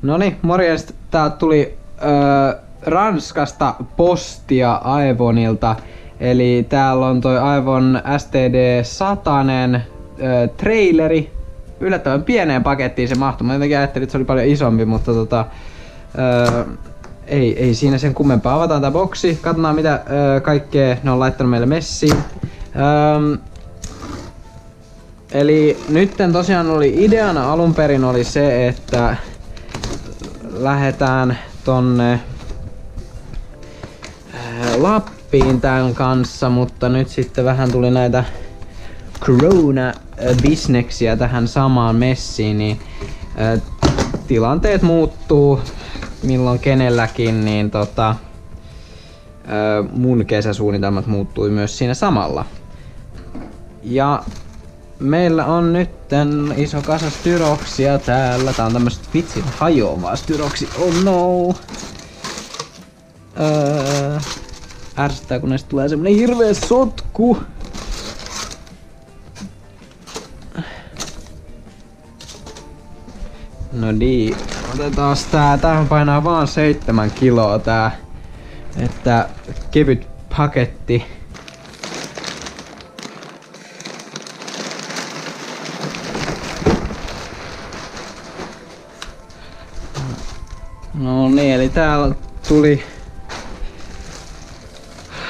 Noniin, morjesta. Täältä tuli Ranskasta postia Aevonilta. Eli täällä on toi Aevon STD100 traileri. Yllättävän pieneen pakettiin se mahtui. Mä jotenkin ajattelin, että se oli paljon isompi, mutta ei siinä sen kummempaa. Avataan tää boksi, katsotaan mitä kaikkea ne on laittanut meille messiin. Eli nytten tosiaan oli ideana alun perin oli se, että lähdetään tonne Lappiin tän kanssa, mutta nyt sitten vähän tuli näitä corona-bisneksiä tähän samaan messiin, niin tilanteet muuttuu milloin kenelläkin, niin mun kesäsuunnitelmat muuttui myös siinä samalla. Ja meillä on nytten iso kasa styroksia täällä. Tää on tämmöset vitsit hajoavaa styroksi. Oh no! Ärsyttää kun näistä tulee semmonen hirveä sotku. No niin, otetaan tää. Tämähän painaa vaan 7 kiloa tää. Että kevyt paketti. No niin, eli täällä tuli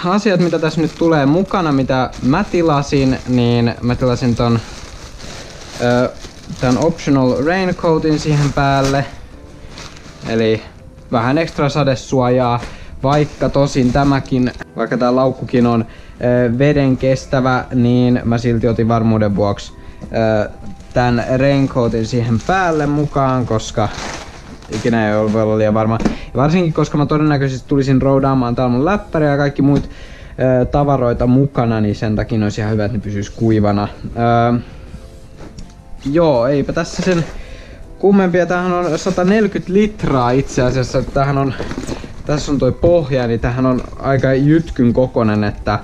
asiat, mitä tässä nyt tulee mukana, mitä mä tilasin, niin mä tilasin tän optional raincoatin siihen päälle. Eli vähän ekstra sadesuojaa, vaikka tosin tämäkin, vaikka tää laukkukin on veden kestävä, niin mä silti otin varmuuden vuoksi tän raincoatin siihen päälle mukaan, koska ikinä ei voi olla liian varma. Ja varsinkin koska mä todennäköisesti tulisin roudaamaan täällä mun läppäriä ja kaikki muut tavaroita mukana, niin sen takia olisi ihan hyvä, että ne pysyis kuivana. Joo, eipä tässä sen kummempia. Tämähän on 140 litraa itse asiassa. Tässä on toi pohja, niin tämähän on aika jytkyn kokonen, että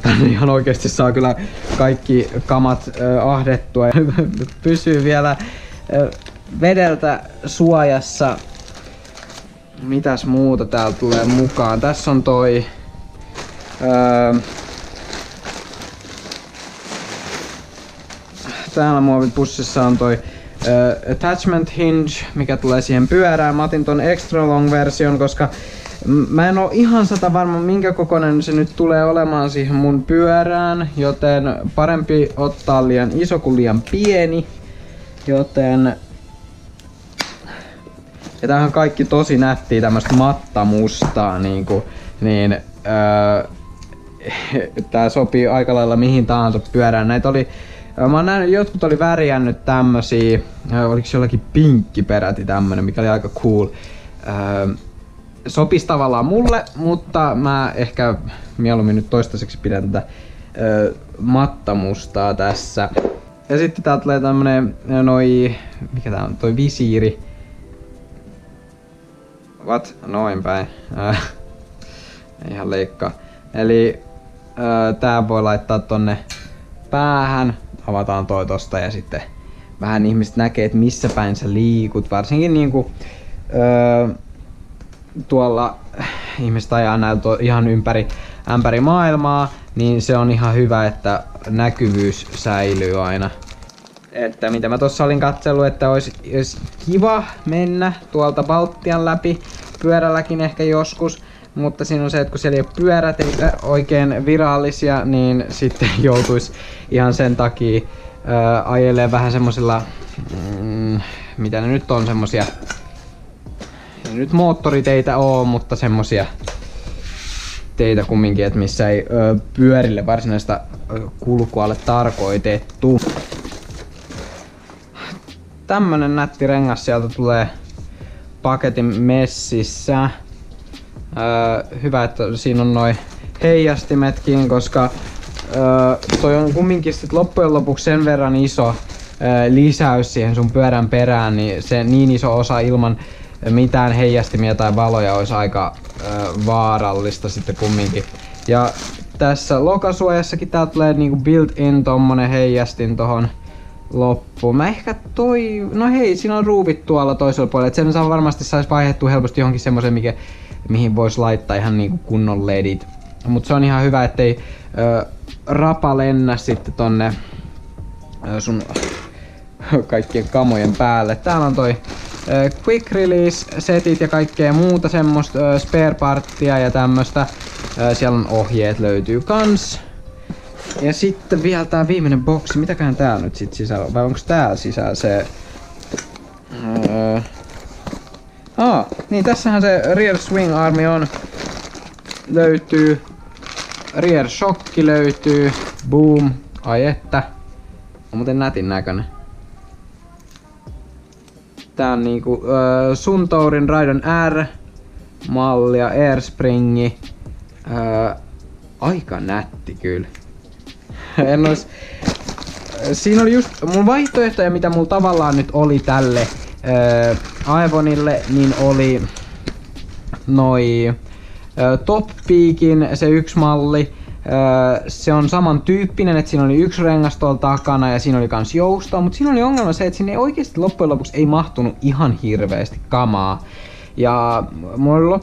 tänne ihan oikeesti saa kyllä kaikki kamat ahdettua ja pysyy vielä vedeltä suojassa. Mitäs muuta täältä tulee mukaan? Tässä on toi täällä muovipussissa on toi attachment hinge, mikä tulee siihen pyörään. Mä otin ton extra long version, koska mä en oo ihan varma minkä kokoinen se nyt tulee olemaan siihen mun pyörään, joten parempi ottaa liian iso kuin liian pieni. Joten ja tämähän on kaikki tosi nättiä tämmöstä mattamustaa niin tää sopii aika lailla mihin tahansa pyörään. Näitä oli, mä oon nähnyt, jotkut oli värjännyt tämmösiä, oliks jollakin pinkki peräti tämmönen, mikä oli aika cool. Sopis tavallaan mulle, mutta mä ehkä mieluummin nyt toistaiseksi pidän tätä mattamustaa tässä. Ja sitten täältä tulee tämmönen mikä tää on, toi visiiri. What? Noin päin. Ihan leikkaa. Eli tää voi laittaa tonne päähän. Avataan toi tosta ja sitten vähän ihmiset näkee, että missä päin sä liikut. Varsinkin niinku tuolla ihmiset ajaa näillä ihan ämpäri maailmaa, niin se on ihan hyvä, että näkyvyys säilyy aina. Että mitä mä tossa olin katsellut, että olisi kiva mennä tuolta Baltian läpi, pyörälläkin ehkä joskus, mutta siinä on se, että kun siellä ei ole pyörät oikein virallisia, niin sitten joutuisi ihan sen takia ajelemaan vähän semmosilla, mitä ne nyt on, semmosia, ei nyt moottoriteitä oo, mutta semmosia teitä kumminkin, että missä ei pyörille varsinaista kulkua ole tarkoitettu. Tämmönen nätti rengas sieltä tulee paketin messissä. Hyvä, että siinä on noi heijastimetkin, koska toi on kumminkin sit loppujen lopuksi sen verran iso lisäys siihen sun pyörän perään, niin se niin iso osa ilman mitään heijastimia tai valoja olisi aika vaarallista sitten kumminkin. Ja tässä lokasuojassakin tää tulee niinku built-in tommonen heijastin tohon loppu. Mä ehkä no hei, siinä on ruuvit tuolla toisella puolella, et sen varmasti sais vaihdettua helposti johonkin semmosen, mihin vois laittaa ihan niinku kunnon ledit. Mut se on ihan hyvä, ettei rapa lennä sitten tonne sun kaikkien kamojen päälle. Täällä on toi quick release setit ja kaikkea muuta semmoista spare parttia ja tämmöstä. Siellä on ohjeet löytyy kans. Ja sitten vielä tää viimeinen boksi. Mitäköhän täällä nyt sit sisällä on? Vai onks täällä sisällä se... niin tässähän se rear swing armi on. Löytyy. Rear shocki löytyy. Boom. Ai että. On muuten nätin näköinen. Tää on niinku Suntourin Raidon R malli ja Airspringi. Aika nätti kyllä. Siinä oli just mun vaihtoehtoja, mitä mulla tavallaan nyt oli tälle Aevonille, niin oli noi Top Peakin se yksi malli. Se on saman tyyppinen, että siinä oli yksi rengas tuolla takana ja siinä oli kans joustoa, mutta siinä oli ongelma se, että sinne oikeesti loppujen lopuksi ei mahtunut ihan hirveästi kamaa. Ja mulla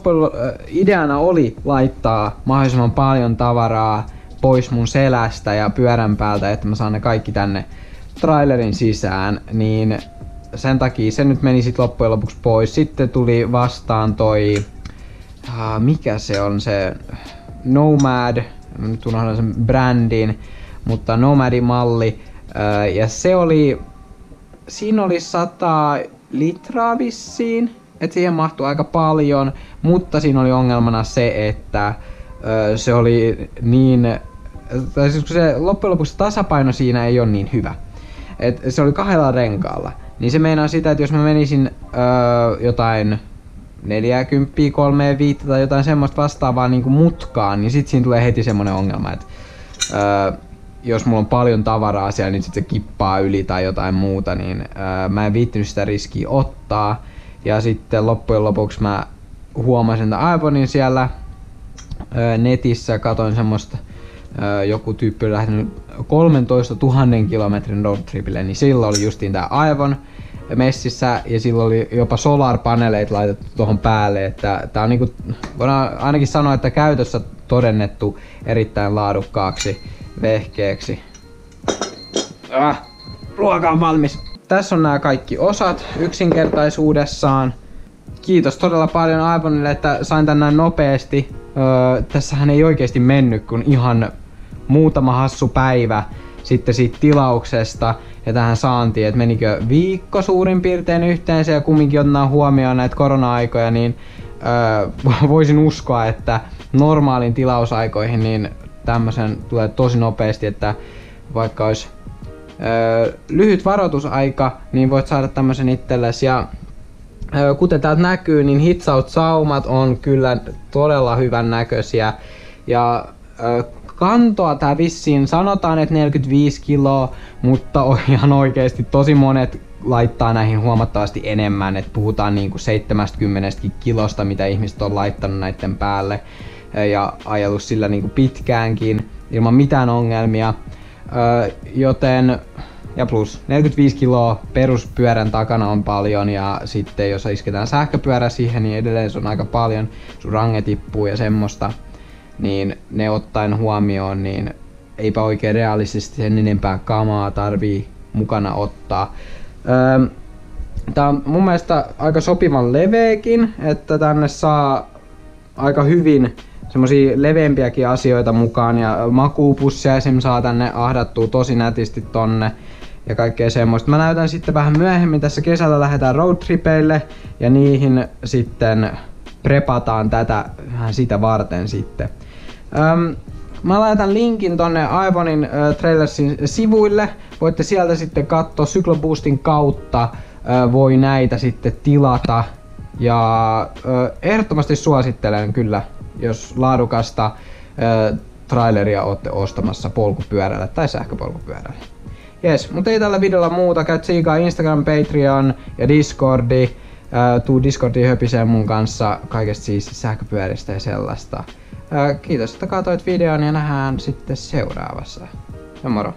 ideana oli laittaa mahdollisimman paljon tavaraa pois mun selästä ja pyörän päältä, että mä saan ne kaikki tänne trailerin sisään, niin sen takia se nyt meni sit loppujen lopuksi pois. Sitten tuli vastaan toi, mikä se on se Nomad, nyt unohdan sen brändin, mutta Nomadin malli, ja se oli, siinä oli 100 litraa vissiin, että siihen mahtui aika paljon, mutta siinä oli ongelmana se, että se oli niin, tai siis kun se loppujen lopuksi tasapaino siinä ei ole niin hyvä. Et se oli 2 renkaalla. Niin se meinaa sitä, että jos mä menisin jotain 40, 35 tai jotain semmoista vastaavaa niin kuin mutkaan, niin sit siinä tulee heti semmonen ongelma, että jos mulla on paljon tavaraa siellä, niin sit se kippaa yli tai jotain muuta, niin mä en viittinyt sitä riskiä ottaa. Ja sitten loppujen lopuksi mä huomasin tämän Aevonin siellä netissä, katoin semmoista, joku tyyppi oli lähtenyt 13 000 kilometrin roadtripille, niin silloin oli justiin tää Aevon messissä ja silloin oli jopa solar-paneeleit laitettu tuohon päälle, että tää on niinku, voidaan ainakin sanoa, että käytössä todennettu erittäin laadukkaaksi vehkeeksi. Ruoka on valmis! Tässä on nämä kaikki osat yksinkertaisuudessaan. Kiitos todella paljon Aevonille, että sain tän näin nopeasti. Tässähän ei oikeesti mennyt kun ihan muutama hassu päivä sitten siitä tilauksesta ja tähän saantiin, että menikö viikko suurin piirtein yhteensä ja kumminkin otetaan huomioon näitä korona-aikoja, niin voisin uskoa, että normaalin tilausaikoihin niin tämmösen tulee tosi nopeasti, että vaikka olisi lyhyt varoitusaika, niin voit saada tämmösen itsellesi. Ja kuten täältä näkyy, niin hitsaussaumat on kyllä todella hyvän näköisiä. Ja kantoa tää vissiin sanotaan, että 45 kiloa, mutta ihan oikeesti tosi monet laittaa näihin huomattavasti enemmän. Et puhutaan niinku 70 kilosta, mitä ihmiset on laittanut näitten päälle. Ja ajellut sillä niinku pitkäänkin ilman mitään ongelmia. Joten ja plus 45 kiloa peruspyörän takana on paljon ja sitten jos isketään sähköpyörä siihen, niin edelleen se on aika paljon. Sun range tippuu ja semmoista, niin ne ottaen huomioon, niin eipä oikein realistisesti sen enempää kamaa tarvii mukana ottaa. Tää on mun mielestä aika sopivan leveäkin, että tänne saa aika hyvin semmosia leveämpiäkin asioita mukaan ja makuupussia esim. Saa tänne ahdattua tosi nätisti tonne ja kaikkea semmoista. Mä näytän sitten vähän myöhemmin, tässä kesällä lähdetään roadtripeille ja niihin sitten prepataan tätä vähän sitä varten sitten. Mä laitan linkin tonne Aevonin Trailersin sivuille. Voitte sieltä sitten katsoa Cykloboostin kautta, voi näitä sitten tilata. Ja ehdottomasti suosittelen kyllä, jos laadukasta traileria ootte ostamassa polkupyörällä tai sähköpolkupyörällä. Jes, mutta ei tällä videolla muuta. Käy tsiikaa Instagram, Patreon ja Discordi. Tuu Discordiin höpiseen mun kanssa kaikesta siis sähköpyöristä ja sellaista. Kiitos, että katsoit videon ja nähdään sitten seuraavassa. Ja moro!